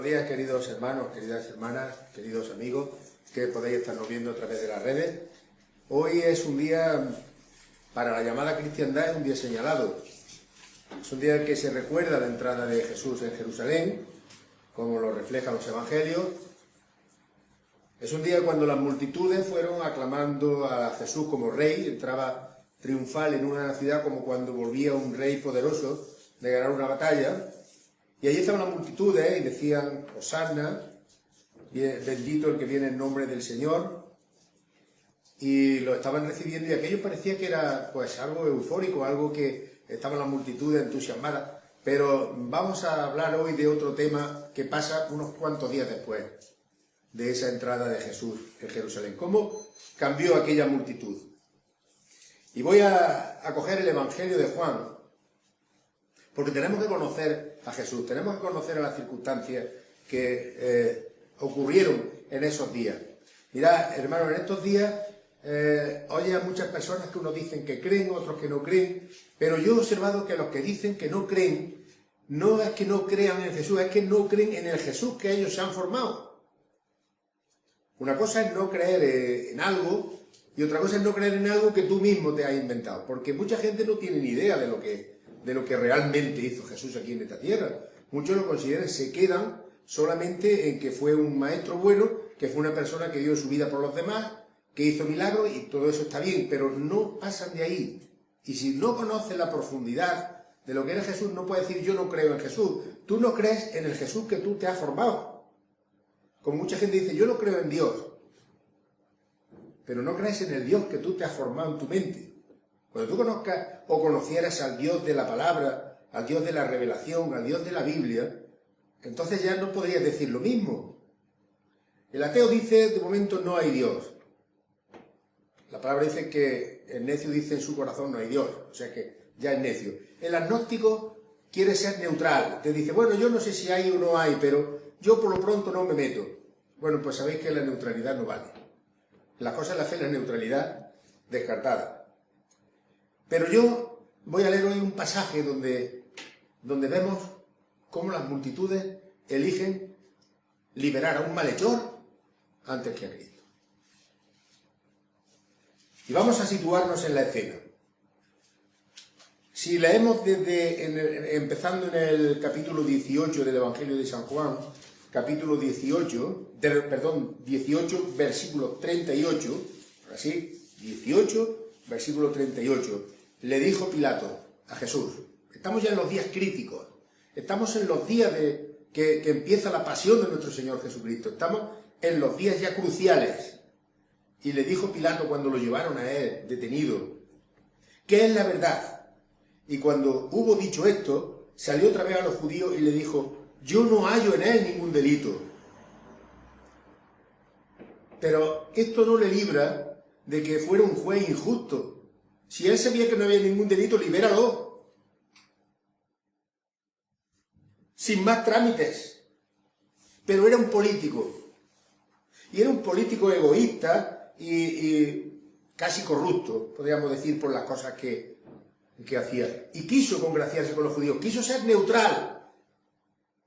Buenos días, queridos hermanos, queridas hermanas, queridos amigos que podéis estarnos viendo a través de las redes. Hoy es un día, para la llamada cristiandad, es un día señalado. Es un día en que se recuerda la entrada de Jesús en Jerusalén, como lo reflejan los evangelios. Es un día cuando las multitudes fueron aclamando a Jesús como rey, entraba triunfal en una ciudad como cuando volvía un rey poderoso de ganar una batalla. Y allí estaban las multitudes y decían: Hosanna, bendito el que viene en nombre del Señor. Y lo estaban recibiendo y aquello parecía que era pues algo eufórico, algo que estaban las multitudes entusiasmadas. Pero vamos a hablar hoy de otro tema que pasa unos cuantos días después de esa entrada de Jesús en Jerusalén. ¿Cómo cambió aquella multitud? Y voy a coger el Evangelio de Juan, porque tenemos que conocer a Jesús, tenemos que conocer a las circunstancias que ocurrieron en esos días. Mirad, hermanos, en estos días oye a muchas personas que unos dicen que creen, otros que no creen, pero yo he observado que los que dicen que no creen, no es que no crean en Jesús, es que no creen en el Jesús que ellos se han formado. Una cosa es no creer en algo y otra cosa es no creer en algo que tú mismo te has inventado, porque mucha gente no tiene ni idea de lo que realmente hizo Jesús aquí en esta tierra. Muchos lo consideran, se quedan solamente en que fue un maestro bueno, que fue una persona que dio su vida por los demás, que hizo milagros y todo eso está bien, pero no pasan de ahí. Y si no conoces la profundidad de lo que era Jesús, no puedes decir yo no creo en Jesús. Tú no crees en el Jesús que tú te has formado. Como mucha gente dice, yo no creo en Dios, pero no crees en el Dios que tú te has formado en tu mente. Cuando tú conozcas o conocieras al Dios de la palabra, al Dios de la revelación, al Dios de la Biblia, entonces ya no podrías decir lo mismo. El ateo dice, de momento no hay Dios. La palabra dice que el necio dice en su corazón no hay Dios, o sea que ya es necio. El agnóstico quiere ser neutral, te dice, bueno, yo no sé si hay o no hay, pero yo por lo pronto no me meto. Bueno, pues sabéis que la neutralidad no vale. La cosa es la fe, la neutralidad descartada. Pero yo voy a leer hoy un pasaje donde vemos cómo las multitudes eligen liberar a un malhechor antes que a Cristo. Y vamos a situarnos en la escena. Si leemos empezando en el capítulo 18 del Evangelio de San Juan, capítulo 18, versículo 38, así, 18, versículo 38, le dijo Pilato a Jesús, estamos ya en los días críticos, estamos en los días que empieza la pasión de nuestro Señor Jesucristo, estamos en los días ya cruciales. Y le dijo Pilato cuando lo llevaron a él detenido, ¿qué es la verdad? Y cuando hubo dicho esto, salió otra vez a los judíos y le dijo, yo no hallo en él ningún delito. Pero esto no le libra de que fuera un juez injusto. Si él sabía que no había ningún delito, libéralo. Sin más trámites. Pero era un político. Y era un político egoísta y casi corrupto, podríamos decir, por las cosas que hacía. Y quiso congraciarse con los judíos, quiso ser neutral.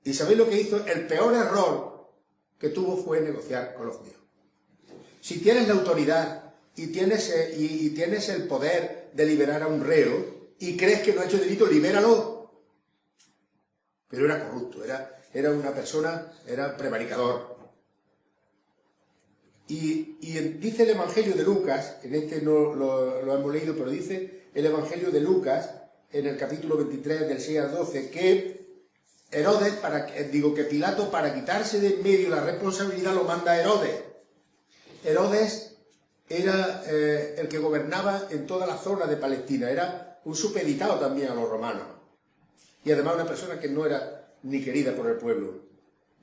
¿Y sabéis lo que hizo? El peor error que tuvo fue negociar con los judíos. Si tienes la autoridad y tienes el poder de liberar a un reo y crees que no ha hecho delito, libéralo. Pero era corrupto, era una persona, era prevaricador. Y dice el Evangelio de Lucas, en este no lo hemos leído, pero dice el Evangelio de Lucas, en el capítulo 23, del 6 al 12, que que Pilato, para quitarse de en medio la responsabilidad, lo manda a Herodes. Herodes era el que gobernaba en toda la zona de Palestina, era un supeditado también a los romanos. Y además una persona que no era ni querida por el pueblo.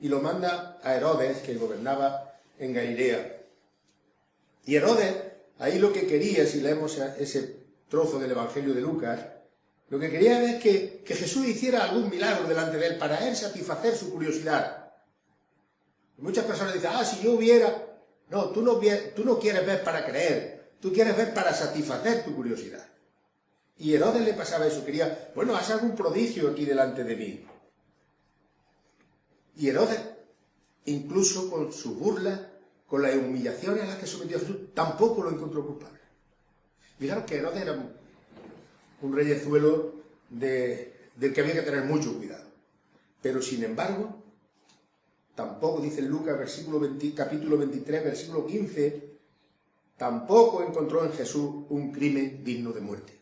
Y lo manda a Herodes, que gobernaba en Galilea. Y Herodes, ahí lo que quería, si leemos ese trozo del Evangelio de Lucas, lo que quería es que Jesús hiciera algún milagro delante de él para él satisfacer su curiosidad. Y muchas personas dicen, si yo hubiera... No, tú no quieres ver para creer, tú quieres ver para satisfacer tu curiosidad. Y a Herodes le pasaba eso, quería, haz algún prodigio aquí delante de mí. Y Herodes incluso con sus burlas, con las humillaciones a las que sometió a Jesús, tampoco lo encontró culpable. Fijaros que Herodes era un reyezuelo del que había que tener mucho cuidado. Pero sin embargo, tampoco, dice Lucas, capítulo 23, versículo 15, tampoco encontró en Jesús un crimen digno de muerte.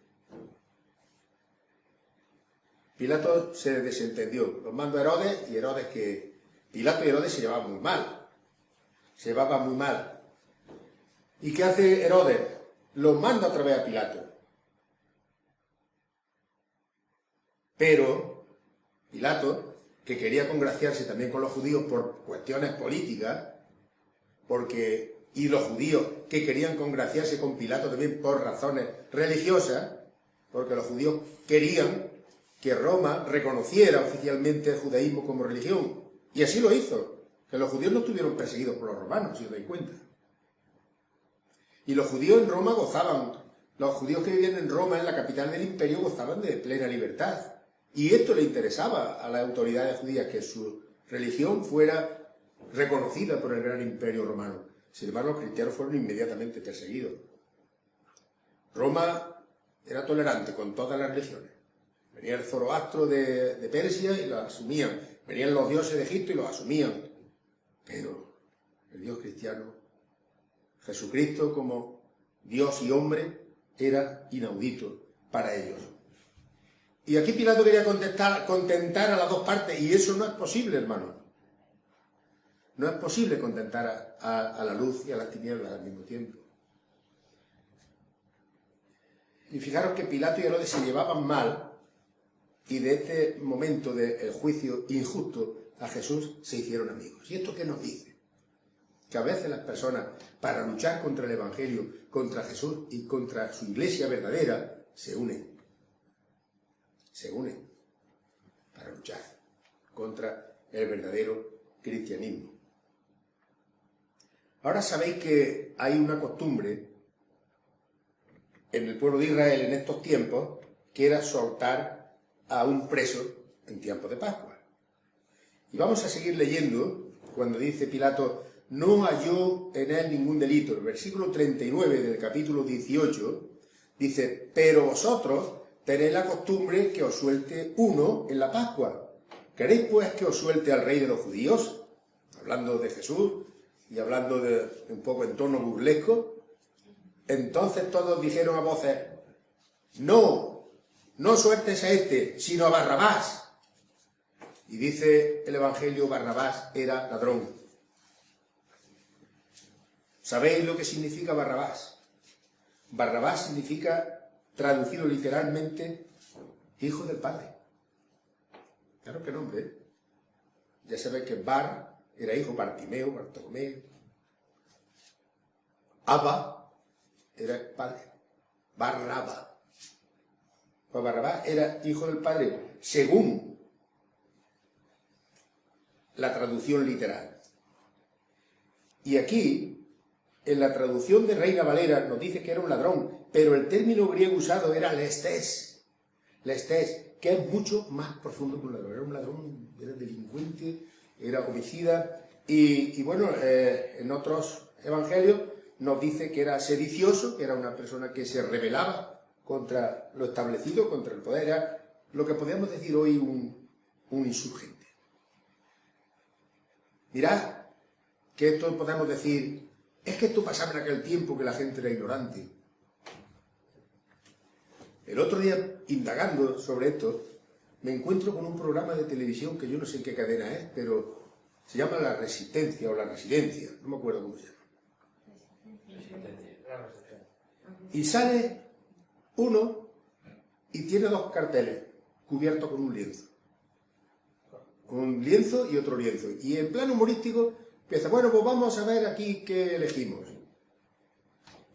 Pilato se desentendió. Los mandó a Herodes, y Herodes que... Pilato y Herodes se llevaban muy mal. Se llevaban muy mal. ¿Y qué hace Herodes? Los manda otra vez a Pilato. Pero Pilato, que quería congraciarse también con los judíos por cuestiones políticas, y los judíos que querían congraciarse con Pilato también por razones religiosas, porque los judíos querían que Roma reconociera oficialmente el judaísmo como religión. Y así lo hizo, que los judíos no estuvieron perseguidos por los romanos, si os dais cuenta. Y los judíos en Roma gozaban, los judíos que vivían en Roma, en la capital del imperio, gozaban de plena libertad. Y esto le interesaba a las autoridades judías, que su religión fuera reconocida por el gran imperio romano. Sin embargo, los cristianos fueron inmediatamente perseguidos. Roma era tolerante con todas las religiones. Venía el Zoroastro de Persia y lo asumían. Venían los dioses de Egipto y los asumían. Pero el Dios cristiano, Jesucristo como Dios y hombre, era inaudito para ellos. Y aquí Pilato quería contentar a las dos partes, y eso no es posible, hermano. No es posible contentar a la luz y a las tinieblas al mismo tiempo. Y fijaros que Pilato y Herodes se llevaban mal, y de este momento del juicio injusto a Jesús se hicieron amigos. ¿Y esto qué nos dice? Que a veces las personas, para luchar contra el Evangelio, contra Jesús y contra su iglesia verdadera, se unen. Se unen para luchar contra el verdadero cristianismo. Ahora sabéis que hay una costumbre en el pueblo de Israel en estos tiempos, que era soltar a un preso en tiempo de Pascua. Y vamos a seguir leyendo cuando dice Pilato: no halló en él ningún delito. El versículo 39 del capítulo 18 dice: pero vosotros tenéis la costumbre que os suelte uno en la Pascua. ¿Queréis pues que os suelte al rey de los judíos? Hablando de Jesús y hablando de un poco en tono burlesco. Entonces todos dijeron a voces: no sueltes a este, sino a Barrabás. Y dice el Evangelio, Barrabás era ladrón. ¿Sabéis lo que significa Barrabás? Barrabás significa, traducido literalmente, hijo del Padre. Claro que nombre, ¿eh? Ya sabéis que Bar era hijo, Bartimeo, Bartolomeo. Abba era el padre. Barrabás. Pues Barrabás era hijo del Padre, según la traducción literal. Y aquí, en la traducción de Reina Valera, nos dice que era un ladrón, pero el término griego usado era lestés. Lestés, que es mucho más profundo que un ladrón. Era un ladrón, era delincuente, era homicida. Y bueno, en otros evangelios nos dice que era sedicioso, que era una persona que se rebelaba contra lo establecido, contra el poder. Era lo que podríamos decir hoy un insurgente. Mirad que esto podemos decir, es que esto pasaba en aquel tiempo que la gente era ignorante. El otro día, indagando sobre esto, me encuentro con un programa de televisión que yo no sé en qué cadena es, pero se llama La Resistencia o La Residencia, no me acuerdo cómo se llama. Y sale uno y tiene dos carteles cubiertos con un lienzo. Un lienzo y otro lienzo. Y en plan humorístico empieza, bueno, pues vamos a ver aquí qué elegimos.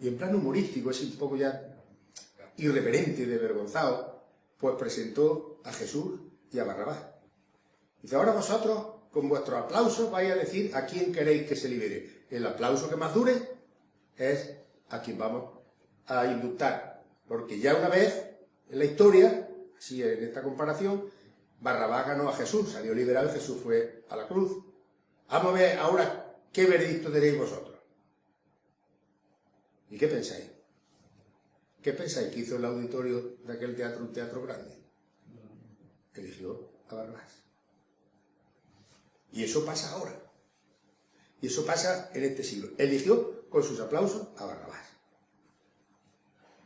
Y en plan humorístico, es un poco ya irreverente, desvergonzado, pues presentó a Jesús y a Barrabás. Dice, ahora vosotros, con vuestros aplausos, vais a decir a quién queréis que se libere. El aplauso que más dure es a quien vamos a indultar. Porque ya una vez en la historia, así en esta comparación, Barrabás ganó a Jesús, salió liberado y Jesús fue a la cruz. Vamos a ver ahora qué veredicto tenéis vosotros. ¿Y qué pensáis? ¿Qué pensáis que hizo el auditorio de aquel teatro, un teatro grande? Eligió a Barrabás. Y eso pasa ahora. Y eso pasa en este siglo. Eligió con sus aplausos a Barrabás.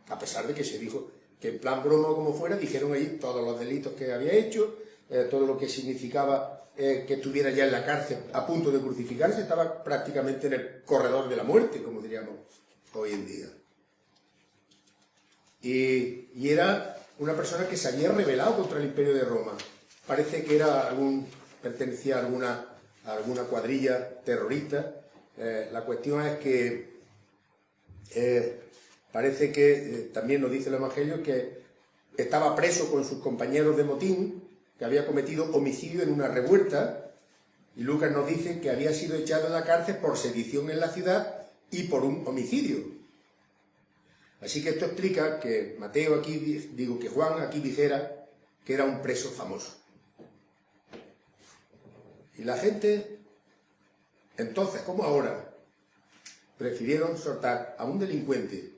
A pesar de que se dijo que en plan broma o como fuera, dijeron allí todos los delitos que había hecho, todo lo que significaba que estuviera ya en la cárcel a punto de crucificarse, estaba prácticamente en el corredor de la muerte, como diríamos hoy en día. Y era una persona que se había rebelado contra el Imperio de Roma. Parece que pertenecía a alguna cuadrilla terrorista. La cuestión es que parece que también nos dice el Evangelio que estaba preso con sus compañeros de motín, que había cometido homicidio en una revuelta, y Lucas nos dice que había sido echado a la cárcel por sedición en la ciudad y por un homicidio. Así que esto explica que que Juan aquí dijera que era un preso famoso. Y la gente, entonces como ahora, prefirieron soltar a un delincuente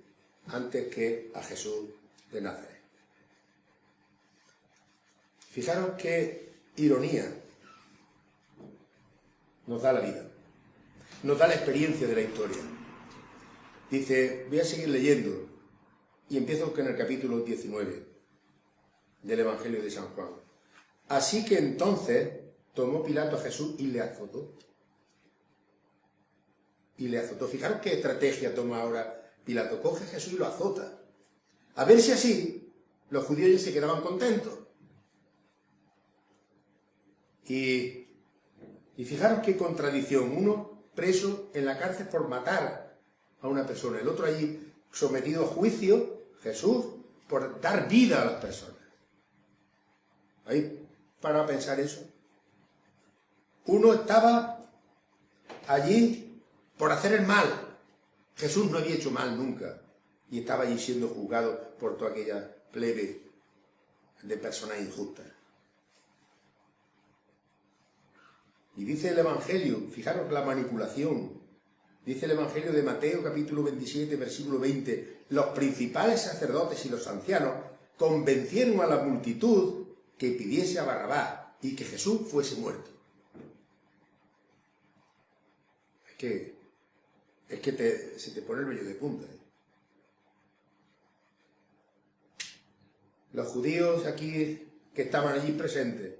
antes que a Jesús de Nazaret. Fijaros qué ironía nos da la vida, nos da la experiencia de la historia. Dice, voy a seguir leyendo, y empiezo con el capítulo 19 del Evangelio de San Juan. Así que entonces tomó Pilato a Jesús y le azotó. Y le azotó. Fijaros qué estrategia toma ahora Pilato. Coge a Jesús y lo azota. A ver si así los judíos ya se quedaban contentos. Y fijaros qué contradicción. Uno preso en la cárcel por matar a una persona. El otro allí sometido a juicio, Jesús, por dar vida a las personas. ¿Ahí para pensar eso? Uno estaba allí por hacer el mal. Jesús no había hecho mal nunca. Y estaba allí siendo juzgado por toda aquella plebe de personas injustas. Y dice el Evangelio, fijaros la manipulación, dice el Evangelio de Mateo capítulo 27, versículo 20, los principales sacerdotes y los ancianos convencieron a la multitud que pidiese a Barrabás y que Jesús fuese muerto. Es que se te pone el vello de punta. Los judíos aquí que estaban allí presentes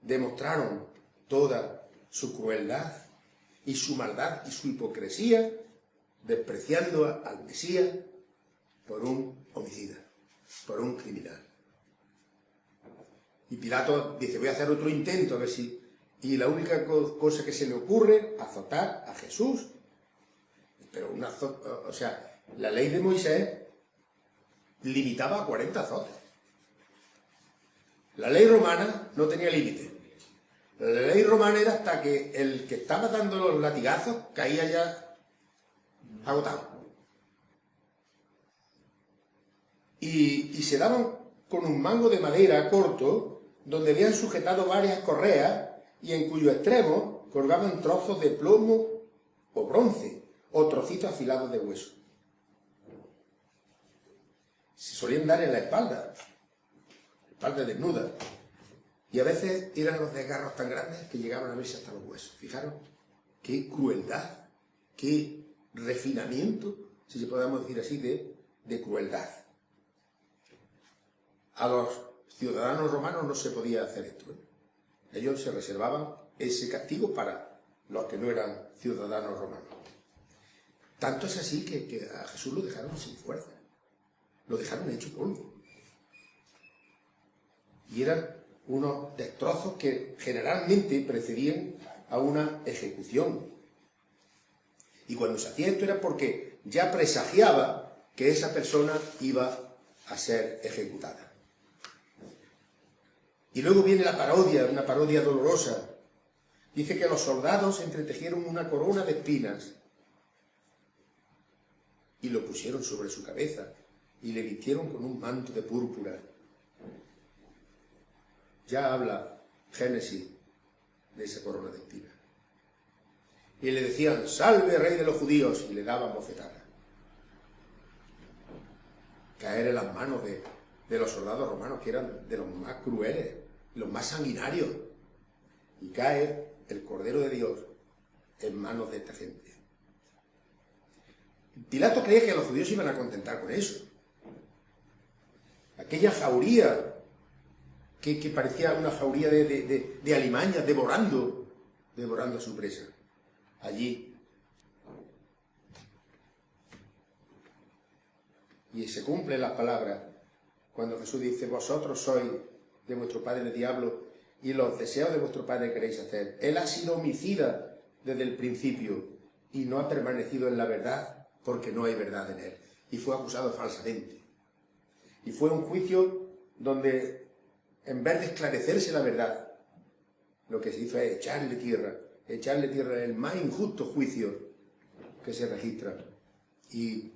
demostraron toda su crueldad y su maldad y su hipocresía, despreciando al Mesías por un homicida, por un criminal. Y Pilato dice, voy a hacer otro intento, a ver si... Y la única cosa que se le ocurre, azotar a Jesús. Pero la ley de Moisés limitaba a 40 azotes. La ley romana no tenía límite. La ley romana era hasta que el que estaba dando los latigazos caía ya agotado. Y se daban con un mango de madera corto, donde habían sujetado varias correas y en cuyo extremo colgaban trozos de plomo o bronce o trocitos afilados de hueso. Se solían dar en la espalda desnuda. Y a veces eran los desgarros tan grandes que llegaban a verse hasta los huesos. Fijaros, qué crueldad, qué refinamiento, si se podemos decir así, de crueldad. A los ciudadanos romanos no se podía hacer esto. Ellos se reservaban ese castigo para los que no eran ciudadanos romanos. Tanto es así que a Jesús lo dejaron sin fuerza. Lo dejaron hecho polvo. Y eran unos destrozos que generalmente precedían a una ejecución. Y cuando se hacía esto era porque ya presagiaba que esa persona iba a ser ejecutada. Y luego viene la parodia, una parodia dolorosa. Dice que los soldados entretejieron una corona de espinas y lo pusieron sobre su cabeza y le vistieron con un manto de púrpura. Ya habla Génesis de esa corona de espinas. y le decían, salve rey de los judíos, y le daban bofetadas. Caer en las manos de los soldados romanos, que eran de los más crueles, los más sanguinarios, y cae el Cordero de Dios en manos de esta gente. Pilato creía que los judíos se iban a contentar con eso. Aquella jauría que parecía una jauría de alimañas devorando a su presa. Allí. Y se cumplen las palabras cuando Jesús dice, vosotros sois de vuestro padre el diablo y los deseos de vuestro padre queréis hacer. Él ha sido homicida desde el principio y no ha permanecido en la verdad porque no hay verdad en él. Y fue acusado falsamente. Y fue un juicio donde, en vez de esclarecerse la verdad, lo que se hizo es echarle tierra el más injusto juicio que se registra. Y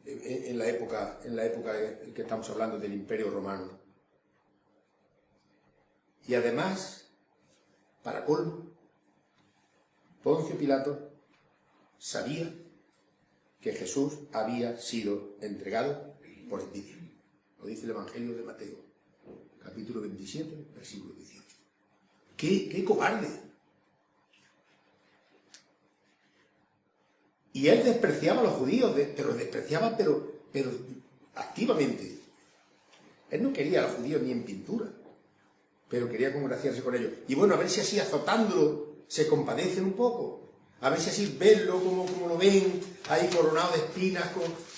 en la época en que estamos hablando del Imperio Romano. Y además, para colmo, Poncio Pilato sabía que Jesús había sido entregado por envidia. Lo dice el Evangelio de Mateo, capítulo 27, versículo 18. ¡Qué cobarde! Y él despreciaba a los judíos, pero los despreciaba, pero activamente. Él no quería a los judíos ni en pintura, pero quería congraciarse con ellos. Y bueno, a ver si así azotándolo se compadecen un poco. A ver si así verlo como lo ven, ahí coronado de espinas,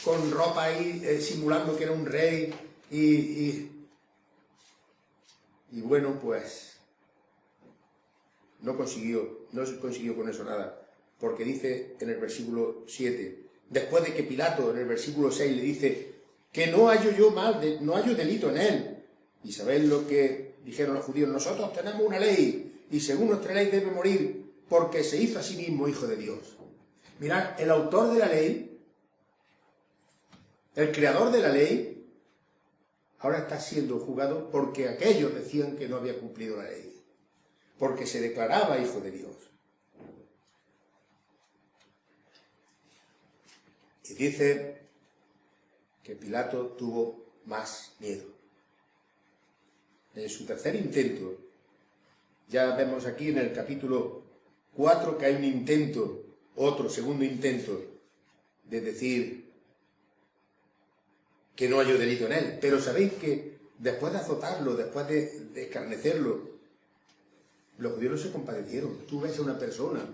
con ropa ahí, simulando que era un rey. Y bueno, pues no consiguió con eso nada. Porque dice en el versículo 7, después de que Pilato en el versículo 6 le dice que no hallo yo no hallo delito en él. Y sabéis lo que dijeron los judíos, nosotros tenemos una ley y según nuestra ley debe morir porque se hizo a sí mismo hijo de Dios. Mirad, el autor de la ley, el creador de la ley, ahora está siendo juzgado porque aquellos decían que no había cumplido la ley, porque se declaraba hijo de Dios. Y dice que Pilato tuvo más miedo. En su tercer intento, ya vemos aquí en el capítulo 4 que hay un intento, otro segundo intento, de decir que no hay delito en él. Pero sabéis que después de azotarlo, después de escarnecerlo, los judíos no se compadecieron. Tú ves a una persona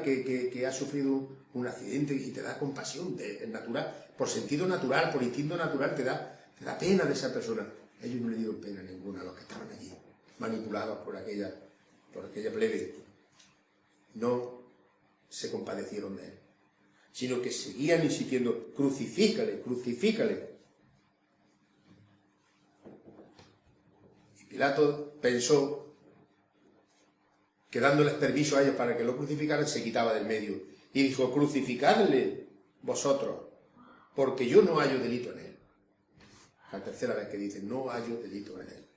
que ha sufrido un accidente y te da compasión, natural, por sentido natural, por instinto natural, te da pena de esa persona. Ellos no le dieron pena ninguna a los que estaban allí, manipulados por aquella plebe. No se compadecieron de él, sino que seguían insistiendo, crucifícale, crucifícale. Y Pilato pensó que dándoles permiso a ellos para que lo crucificaran, se quitaba del medio. Y dijo, crucificadle vosotros, porque yo no hallo delito en él. La tercera vez que dice, no hallo delito en él.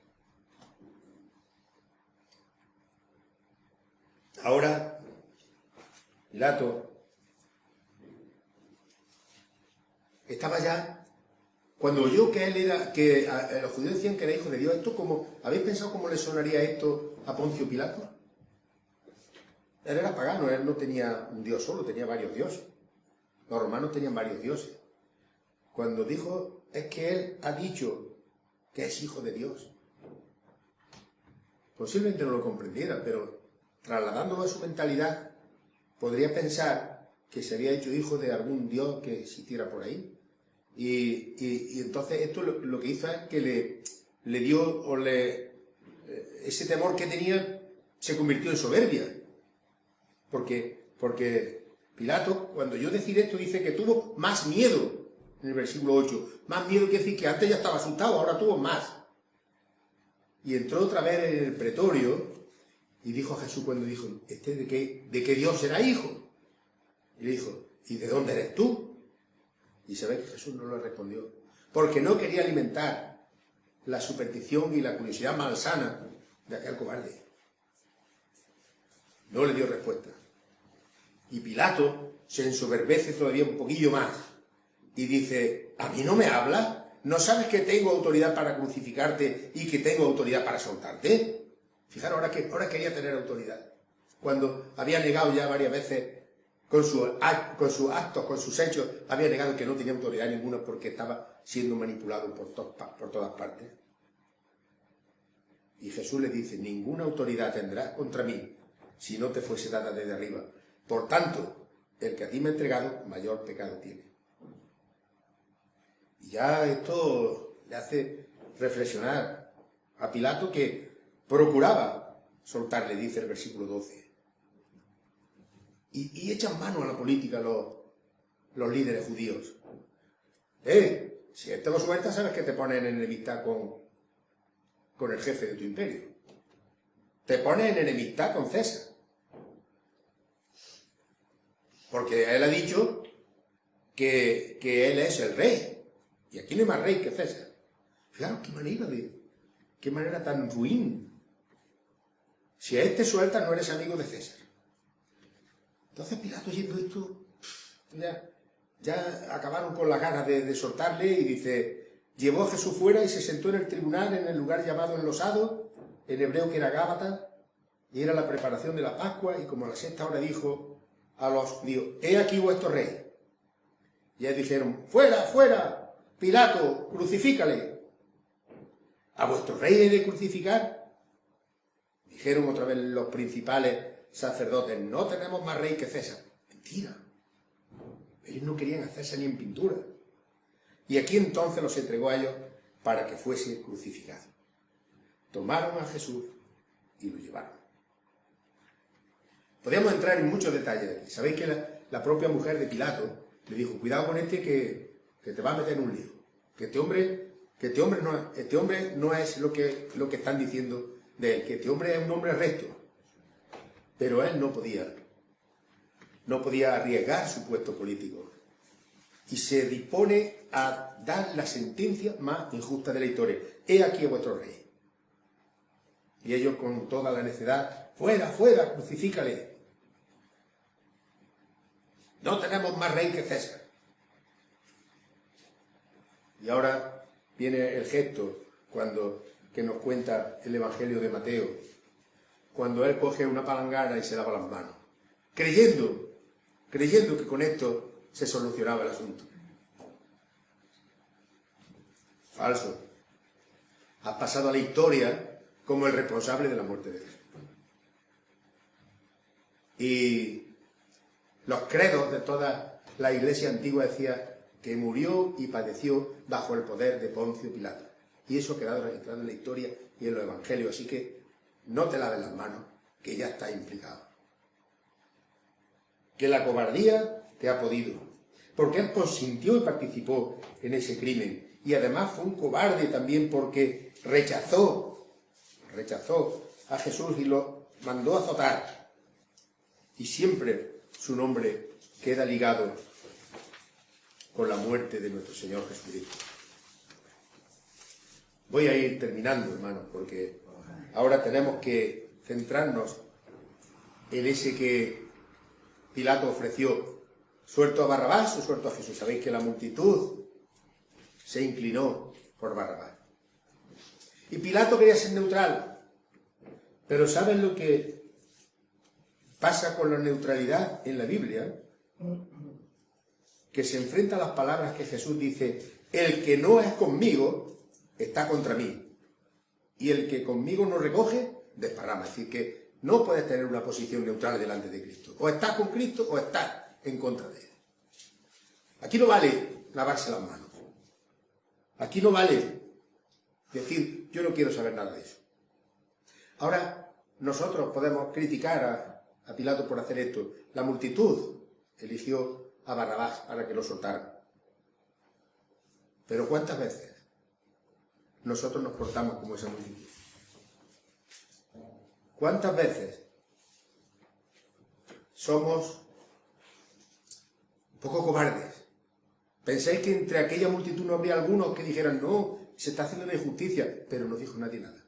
Ahora, Pilato estaba ya, cuando oyó que él era, que los judíos decían que era hijo de Dios, ¿habéis pensado cómo le sonaría esto a Poncio Pilato? Él era pagano, él no tenía un dios solo, tenía varios dioses. Los romanos tenían varios dioses. Cuando dijo, es que él ha dicho que es hijo de Dios. Posiblemente no lo comprendiera, pero trasladándolo a su mentalidad, podría pensar que se había hecho hijo de algún dios que existiera por ahí. Y entonces esto lo que hizo es que le dio, ese temor que tenía se convirtió en soberbia. Porque Pilato, cuando yo decir esto, dice que tuvo más miedo, en el versículo 8. Más miedo quiere decir que antes ya estaba asustado, ahora tuvo más. Y entró otra vez en el pretorio y dijo a Jesús cuando dijo, ¿de qué Dios será hijo? Y le dijo, ¿y de dónde eres tú? Y se ve que Jesús no le respondió, porque no quería alimentar la superstición y la curiosidad malsana de aquel cobarde. No le dio respuesta. Y Pilato se ensoberbece todavía un poquillo más y dice, ¿a mí no me hablas? ¿No sabes que tengo autoridad para crucificarte y que tengo autoridad para soltarte? Fijaros, ahora quería tener autoridad. Cuando había negado ya varias veces con sus actos, con sus hechos, había negado que no tenía autoridad ninguna porque estaba siendo manipulado por todas partes. Y Jesús le dice, ninguna autoridad tendrás contra mí si no te fuese dada desde arriba. Por tanto, el que a ti me ha entregado, mayor pecado tiene. Y ya esto le hace reflexionar a Pilato, que procuraba soltarle, dice el versículo 12. Y echan mano a la política los líderes judíos. Si te lo sueltas, sabes que te ponen en enemistad con el jefe de tu imperio. Te ponen en enemistad con César. Porque él ha dicho que él es el rey. Y aquí no hay más rey que César. Fijaros qué manera tan ruin. Si a este sueltas, no eres amigo de César. Entonces Pilato, oyendo esto, ya acabaron con las ganas de soltarle, y dice, llevó a Jesús fuera y se sentó en el tribunal en el lugar llamado Enlosado, en hebreo que era Gábata, y era la preparación de la Pascua, y como a la 6ª hora dijo a los judíos, he aquí vuestro rey. Y ellos dijeron, fuera, fuera, Pilato, crucifícale. ¿A vuestro rey he de crucificar? Dijeron otra vez los principales sacerdotes, no tenemos más rey que César. Mentira. Ellos no querían a César ni en pintura. Y aquí entonces los entregó a ellos para que fuese crucificado. Tomaron a Jesús y lo llevaron. Podríamos entrar en muchos detalles aquí. Sabéis que la propia mujer de Pilato le dijo, cuidado con este que te va a meter en un lío. Que este hombre no es lo que están diciendo de él, que este hombre es un hombre recto. Pero él no podía arriesgar su puesto político. Y se dispone a dar la sentencia más injusta de la historia. He aquí a vuestro rey. Y ellos con toda la necedad, fuera, fuera, crucifícale. No tenemos más rey que César. Y ahora viene el gesto que nos cuenta el Evangelio de Mateo, cuando él coge una palangana y se lava las manos, creyendo que con esto se solucionaba el asunto. Falso. Has pasado a la historia como el responsable de la muerte de Jesús. Y los credos de toda la iglesia antigua decían que murió y padeció bajo el poder de Poncio Pilato. Y eso ha quedado registrado en la historia y en los evangelios. Así que no te laves las manos, que ya está implicado. Que la cobardía te ha podido, porque él consintió y participó en ese crimen. Y además fue un cobarde también porque rechazó a Jesús y lo mandó a azotar. Y siempre su nombre queda ligado con la muerte de nuestro Señor Jesucristo. Voy a ir terminando, hermanos, porque ahora tenemos que centrarnos en ese que Pilato ofreció, suelto a Barrabás o suelto a Jesús. Sabéis que la multitud se inclinó por Barrabás. Y Pilato quería ser neutral, pero ¿saben lo que pasa con la neutralidad en la Biblia? Que se enfrenta a las palabras que Jesús dice, el que no es conmigo está contra mí, y el que conmigo no recoge, desparrama. Es decir, que no puedes tener una posición neutral delante de Cristo. O estás con Cristo o estás en contra de él. Aquí no vale lavarse las manos. Aquí no vale decir, yo no quiero saber nada de eso. Ahora, nosotros podemos criticar a Pilato por hacer esto. La multitud eligió a Barrabás para que lo soltaran. Pero ¿cuántas veces nosotros nos portamos como esa multitud? ¿Cuántas veces somos un poco cobardes? ¿Pensáis que entre aquella multitud no habría algunos que dijeran, no, se está haciendo una injusticia? Pero no dijo nadie nada.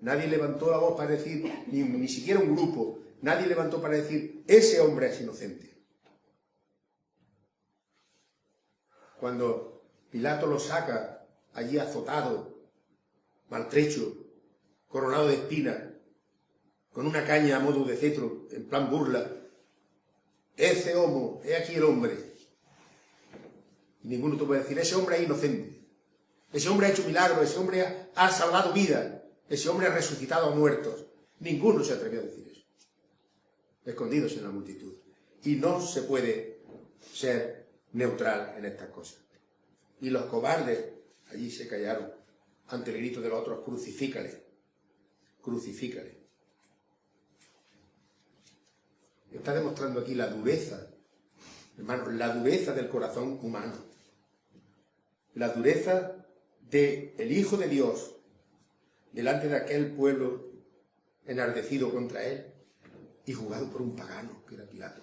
Nadie levantó la voz para decir, ni siquiera un grupo, nadie levantó para decir, ese hombre es inocente. Cuando Pilato lo saca allí azotado, maltrecho, coronado de espinas, con una caña a modo de cetro, en plan burla, ese homo, he aquí el hombre. Y ninguno te puede decir, ese hombre es inocente, ese hombre ha hecho milagros, ese hombre ha salvado vidas, ese hombre ha resucitado a muertos. Ninguno se atrevió a decir eso, escondidos en la multitud. Y no se puede ser neutral en estas cosas. Y los cobardes allí se callaron ante el grito de los otros, crucifícale, crucifícale. Está demostrando aquí la dureza, hermanos, la dureza del corazón humano, la dureza del Hijo de Dios delante de aquel pueblo enardecido contra él y juzgado por un pagano que era Pilato.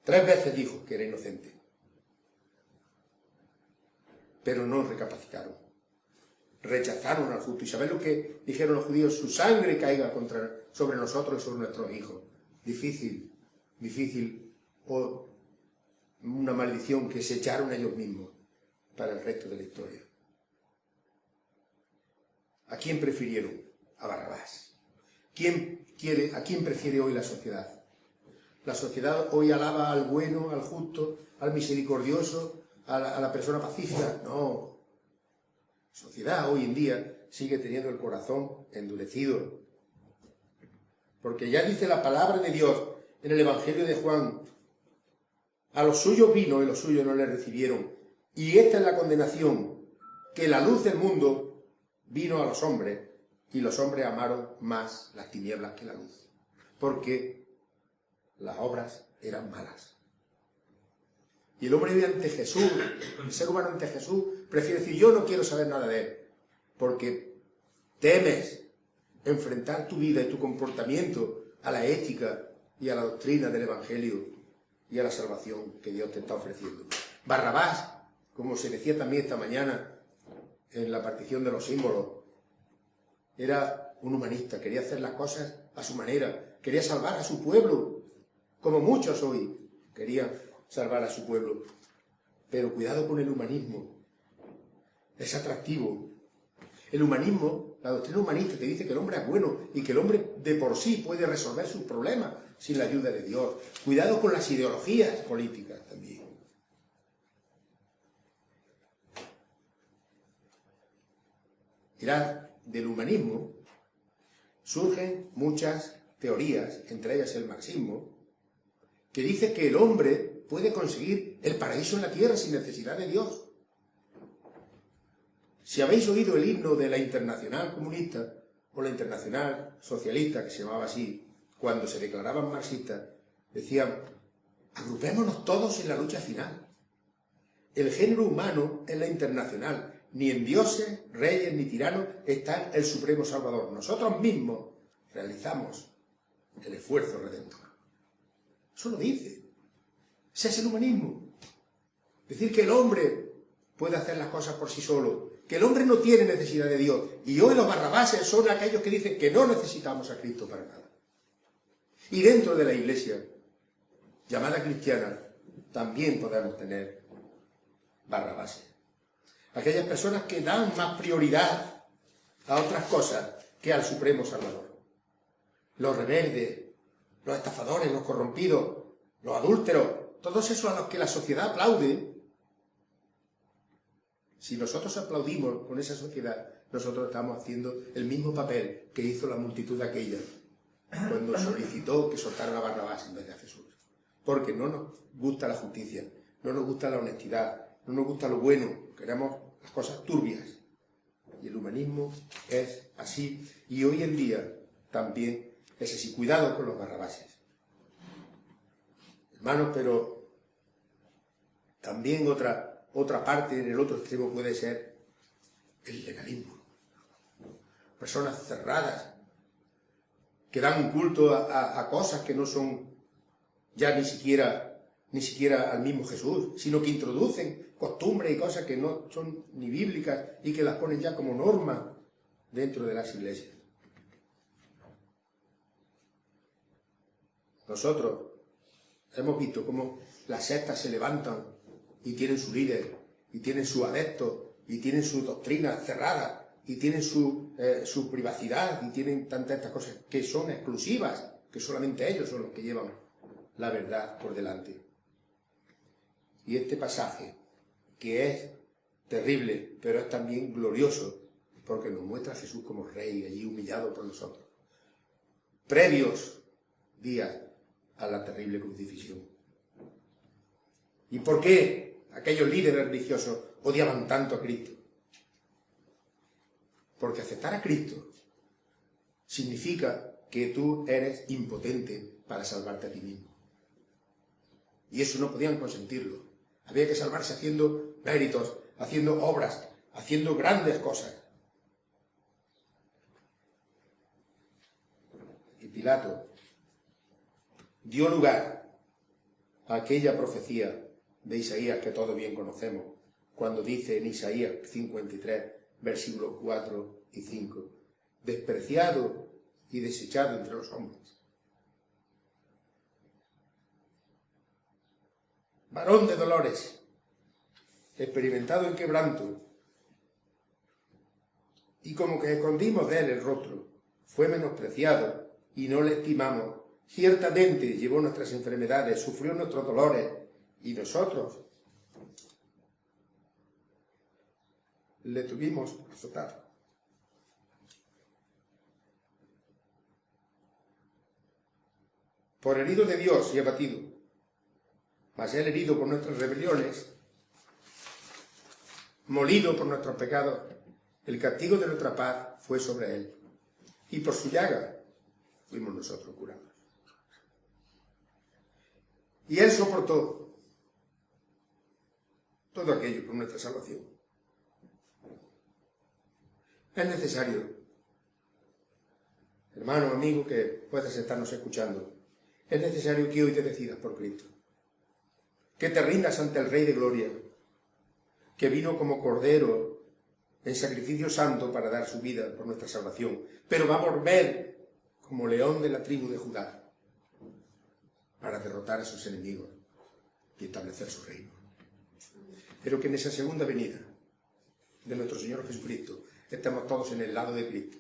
3 veces dijo que era inocente, pero no recapacitaron, rechazaron al justo. ¿Y sabéis lo que dijeron los judíos? Su sangre caiga sobre nosotros y sobre nuestros hijos. Difícil, o una maldición que se echaron ellos mismos para el resto de la historia. ¿A quién prefirieron? A Barrabás. ¿A quién prefiere hoy la sociedad? La sociedad hoy alaba al bueno, al justo, al misericordioso, a la persona pacífica. No. La sociedad hoy en día sigue teniendo el corazón endurecido. Porque ya dice la palabra de Dios en el Evangelio de Juan, a los suyos vino y los suyos no le recibieron. Y esta es la condenación, que la luz del mundo vino a los hombres y los hombres amaron más las tinieblas que la luz. Porque las obras eran malas. Y el hombre vive ante Jesús, el ser humano ante Jesús, prefiere decir, yo no quiero saber nada de él, porque temes enfrentar tu vida y tu comportamiento a la ética y a la doctrina del Evangelio y a la salvación que Dios te está ofreciendo. Barrabás, como se decía también esta mañana en la partición de los símbolos, era un humanista, quería hacer las cosas a su manera, quería salvar a su pueblo, como muchos hoy querían salvar a su pueblo. Pero cuidado con el humanismo, es atractivo. El humanismo, la doctrina humanista te dice que el hombre es bueno y que el hombre de por sí puede resolver sus problemas sin la ayuda de Dios. Cuidado con las ideologías políticas también. Mirad, del humanismo surgen muchas teorías, entre ellas el marxismo, que dice que el hombre puede conseguir el paraíso en la tierra sin necesidad de Dios. Si habéis oído el himno de la Internacional Comunista o la Internacional Socialista, que se llamaba así, cuando se declaraban marxistas, decían, agrupémonos todos en la lucha final. El género humano es la internacional. Ni en dioses, reyes ni tiranos está el supremo salvador. Nosotros mismos realizamos el esfuerzo redentor. Eso lo dice. Ese es el humanismo. Decir que el hombre puede hacer las cosas por sí solo, que el hombre no tiene necesidad de Dios. Y hoy los barrabases son aquellos que dicen que no necesitamos a Cristo para nada. Y dentro de la iglesia, llamada cristiana, también podemos tener barrabases. Aquellas personas que dan más prioridad a otras cosas que al Supremo Salvador. Los rebeldes, los estafadores, los corrompidos, los adúlteros, todos esos a los que la sociedad aplaude. Si nosotros aplaudimos con esa sociedad, nosotros estamos haciendo el mismo papel que hizo la multitud aquella cuando solicitó que soltaran a Barrabás en vez de a Jesús. Porque no nos gusta la justicia, no nos gusta la honestidad, no nos gusta lo bueno, queremos las cosas turbias. Y el humanismo es así, y hoy en día también es así. Cuidado con los barrabases. Hermanos, pero también otra parte, en el otro extremo, puede ser el legalismo. Personas cerradas, que dan un culto a cosas que no son ya ni siquiera al mismo Jesús, sino que introducen costumbres y cosas que no son ni bíblicas y que las ponen ya como norma dentro de las iglesias. Nosotros hemos visto cómo las sectas se levantan y tienen su líder, y tienen su adepto, y tienen su doctrina cerrada, y tienen su privacidad, y tienen tantas estas cosas que son exclusivas, que solamente ellos son los que llevan la verdad por delante. Y este pasaje, que es terrible, pero es también glorioso, porque nos muestra a Jesús como Rey, allí humillado por nosotros, previos días a la terrible crucifixión. ¿Y por qué aquellos líderes religiosos odiaban tanto a Cristo? Porque aceptar a Cristo significa que tú eres impotente para salvarte a ti mismo. Y eso no podían consentirlo. Había que salvarse haciendo méritos, haciendo obras, haciendo grandes cosas. Y Pilato dio lugar a aquella profecía de Isaías que todos bien conocemos, cuando dice en Isaías 53, versículos 4 y 5, despreciado y desechado entre los hombres, varón de dolores, experimentado en quebranto, y como que escondimos de él el rostro, fue menospreciado y no le estimamos. Ciertamente llevó nuestras enfermedades, sufrió nuestros dolores, y nosotros le tuvimos azotado. Por herido de Dios y abatido, mas él herido por nuestras rebeliones, molido por nuestros pecados, el castigo de nuestra paz fue sobre él, y por su llaga fuimos nosotros curados. Y él soportó todo aquello por nuestra salvación. Es necesario, hermano, amigo, que puedas estarnos escuchando, es necesario que hoy te decidas por Cristo, que te rindas ante el Rey de Gloria, que vino como Cordero en sacrificio santo para dar su vida por nuestra salvación, pero va a volver como león de la tribu de Judá para derrotar a sus enemigos y establecer su reino. Pero que en esa segunda venida de nuestro Señor Jesucristo estemos todos en el lado de Cristo,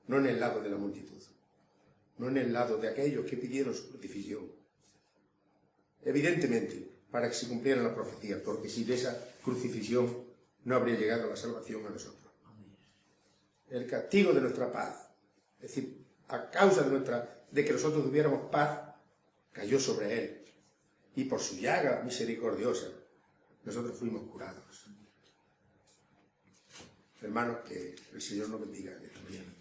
no en el lado de la multitud, no en el lado de aquellos que pidieron su crucifixión. Evidentemente, para que se cumpliera la profecía, porque sin esa crucifixión no habría llegado la salvación a nosotros. El castigo de nuestra paz, es decir, a causa de que nosotros tuviéramos paz, cayó sobre él, y por su llaga misericordiosa nosotros fuimos curados. Hermanos, que el Señor nos bendiga en esta mañana.